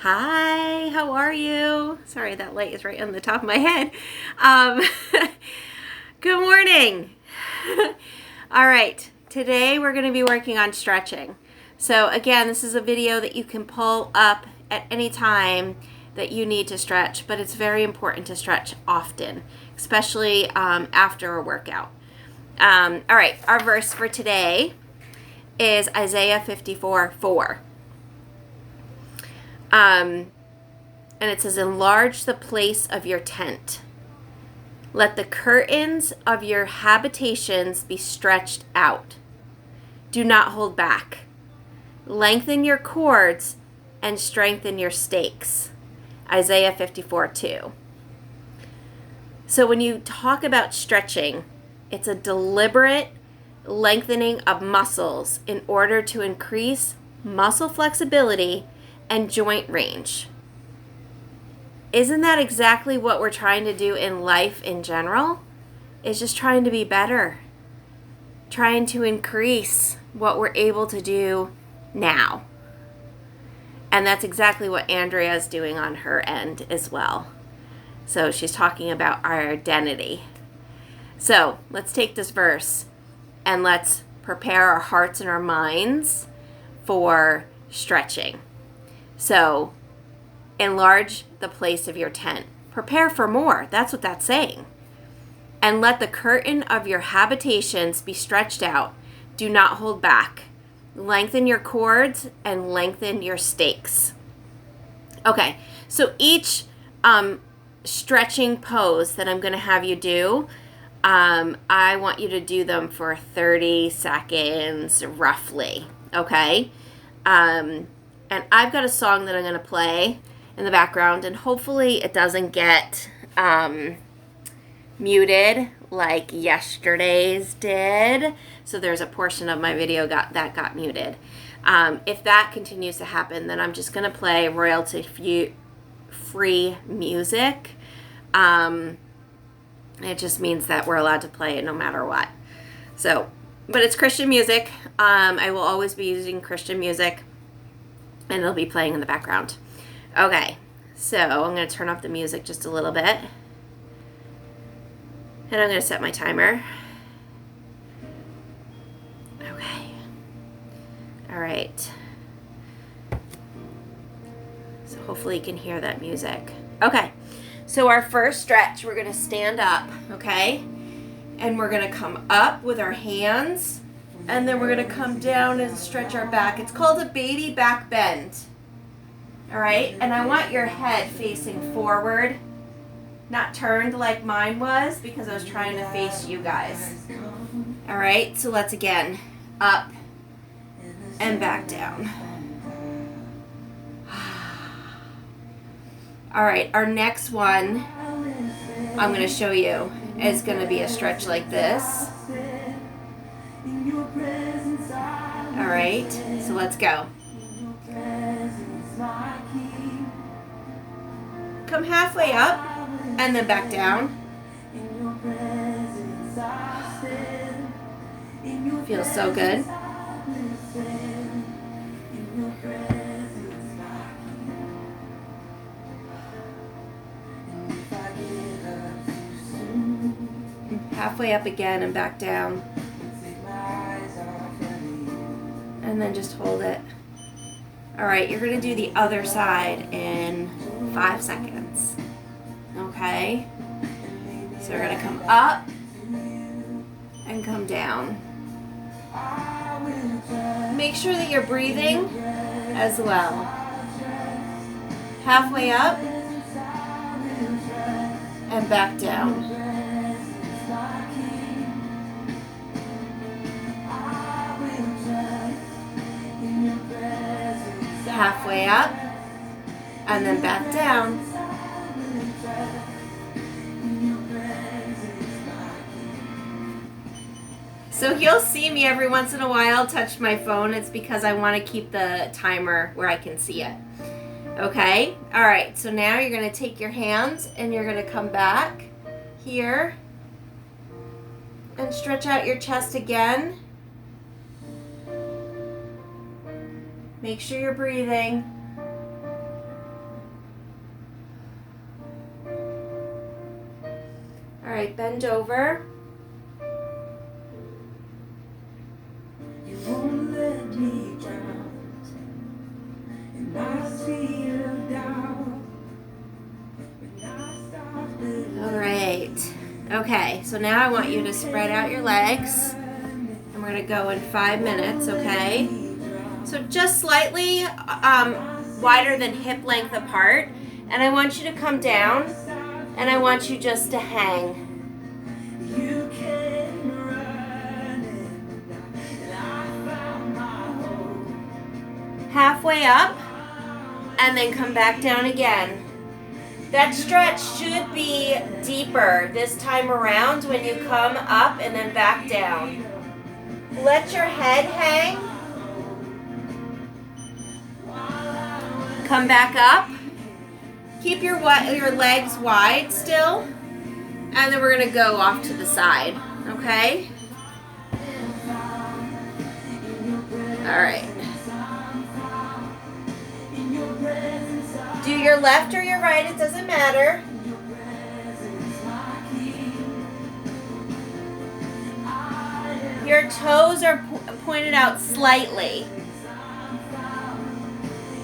Hi, how are you? Sorry, that light is right on the top of my head. Um, Good morning. All right, today we're going to be working on stretching. So again, this is a video that you can pull up at any time that you need to stretch, but it's very important to stretch often, especially after a workout. All right, our verse for today is Isaiah 54:4. And it says, enlarge the place of your tent. Let the curtains of your habitations be stretched out. Do not hold back. Lengthen your cords and strengthen your stakes. Isaiah 54:2. So when you talk about stretching, it's a deliberate lengthening of muscles in order to increase muscle flexibility and joint range. Isn't that exactly what we're trying to do in life in general? Is just trying to be better. Trying to increase what we're able to do now. And that's exactly what Andrea is doing on her end as well. So she's talking about our identity. So let's take this verse and let's prepare our hearts and our minds for stretching. So enlarge the place of your tent. Prepare for more. That's what that's saying. And let the curtain of your habitations be stretched out. Do not hold back. Lengthen your cords and lengthen your stakes. Okay, so each stretching pose that I'm going to have you do, I want you to do them for 30 seconds roughly, okay? And I've got a song that I'm going to play in the background, and hopefully it doesn't get muted like yesterday's did. So there's a portion of my video that got muted. If that continues to happen, then I'm just going to play royalty-free music. It just means that we're allowed to play it no matter what. So, but it's Christian music. I will always be using Christian music, and it'll be playing in the background. Okay, so I'm going to turn off the music just a little bit. And I'm going to set my timer. Okay. All right. So hopefully you can hear that music. Okay, so our first stretch, we're going to stand up, okay? And we're going to come up with our hands, and then we're going to come down and stretch our back. It's called a baby back bend. All right, and I want your head facing forward, not turned like mine was because I was trying to face you guys. All right, so let's again, up and back down. All right, our next one I'm going to show you is going to be a stretch like this. All right, so let's go. Come halfway up and then back down. Feels so good. Halfway up again and back down. And then just hold it. All right, you're going to do the other side in 5 seconds. Okay? So we're going to come up and come down. Make sure that you're breathing as well. Halfway up and back down. Halfway up and then back down. So you'll see me every once in a while touch my phone. It's because I want to keep the timer where I can see it. Okay? All right, so now you're going to take your hands and you're going to come back here and stretch out your chest again. Make sure you're breathing. right, bend over. You won't let me down, and I see you down. All right. Okay, so now I want you to spread out your legs. And we're going to go in 5 minutes, okay? So just slightly wider than hip length apart. And I want you to come down, and I want you just to hang. You came running, and I found my home. Halfway up, and then come back down again. That stretch should be deeper this time around when you come up and then back down. Let your head hang. Come back up. Keep your legs wide still. And then we're going to go off to the side. Okay? All right. Do your left or your right, it doesn't matter. Your toes are pointed out slightly.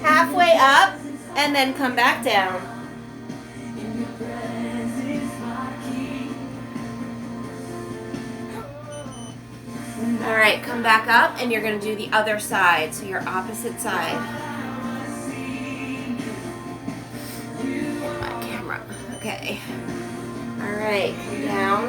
Halfway up, and then come back down. All right, come back up, and you're going to do the other side, so your opposite side. Okay. All right, come down.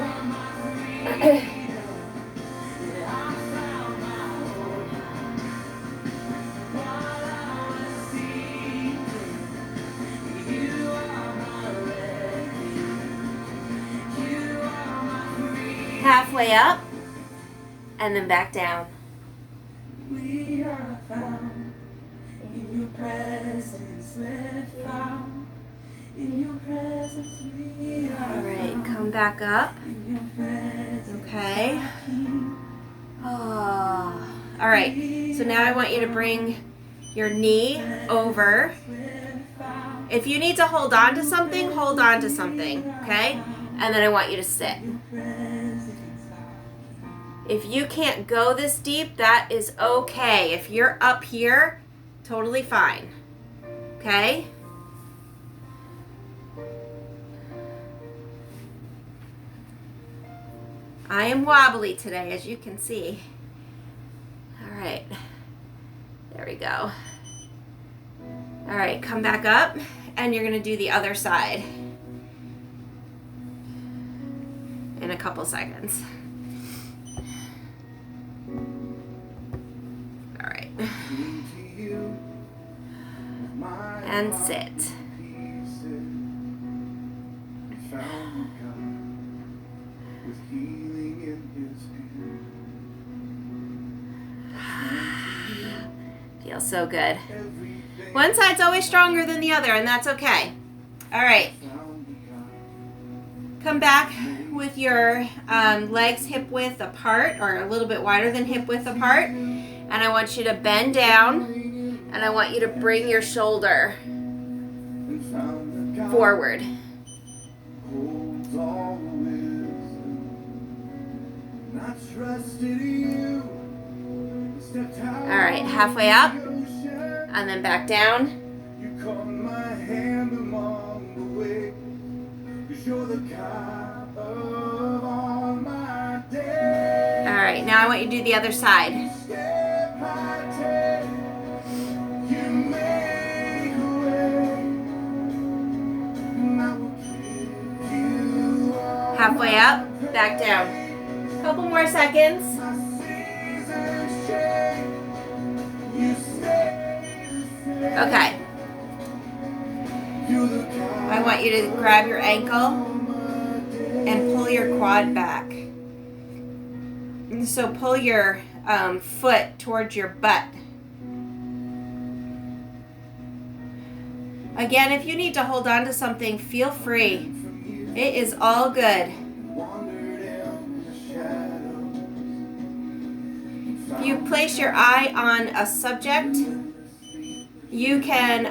Halfway up, and then back down. We are found in your presence, we're found. In your presence, we are. All right, come back up. In your presence, okay. Oh. All right, so now I want you to bring your knee over. If you need to hold on to something, hold on to something, okay? And then I want you to sit. If you can't go this deep, that is okay. If you're up here, totally fine, okay? I am wobbly today, as you can see. All right, there we go. All right, come back up, and you're gonna do the other side in a couple seconds. All right, and sit. Feels so good. One side's always stronger than the other, and that's okay. All right. Come back with your legs hip width apart, or a little bit wider than hip width apart. And I want you to bend down, and I want you to bring your shoulder forward. All right, halfway up, and then back down. You caught my hand along the way, 'cause you're the God of all my days. All right, now I want you to do the other side. Step by step, you make a way, and I will give you all Halfway up, back down. Couple more seconds. my seasons change. You stay the same. Okay, You're the God I want you to grab your ankle and pull your quad back. So pull your foot towards your butt. Again, if you need to hold on to something, feel free. It is all good. wandered in the shadows. If you place your eye on a subject, you can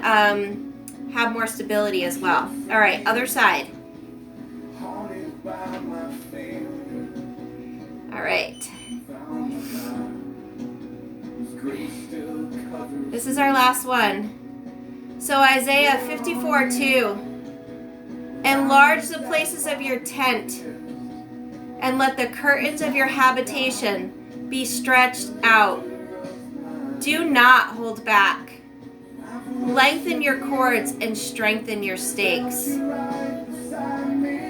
have more stability as well. All right, other side. Haunted by my All right. This is our last one. So Isaiah 54:2. Enlarge the places of your tent, and let the curtains of your habitation be stretched out. Do not hold back. Lengthen your cords and strengthen your stakes.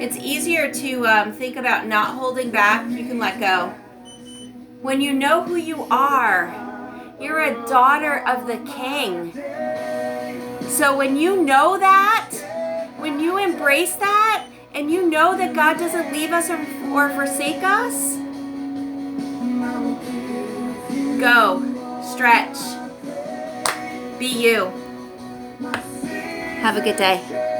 It's easier to think about not holding back. You can let go. When you know who you are, you're a daughter of the King. So when you know that, when you embrace that, and you know that God doesn't leave us or forsake us, go, stretch, be you. Have a good day.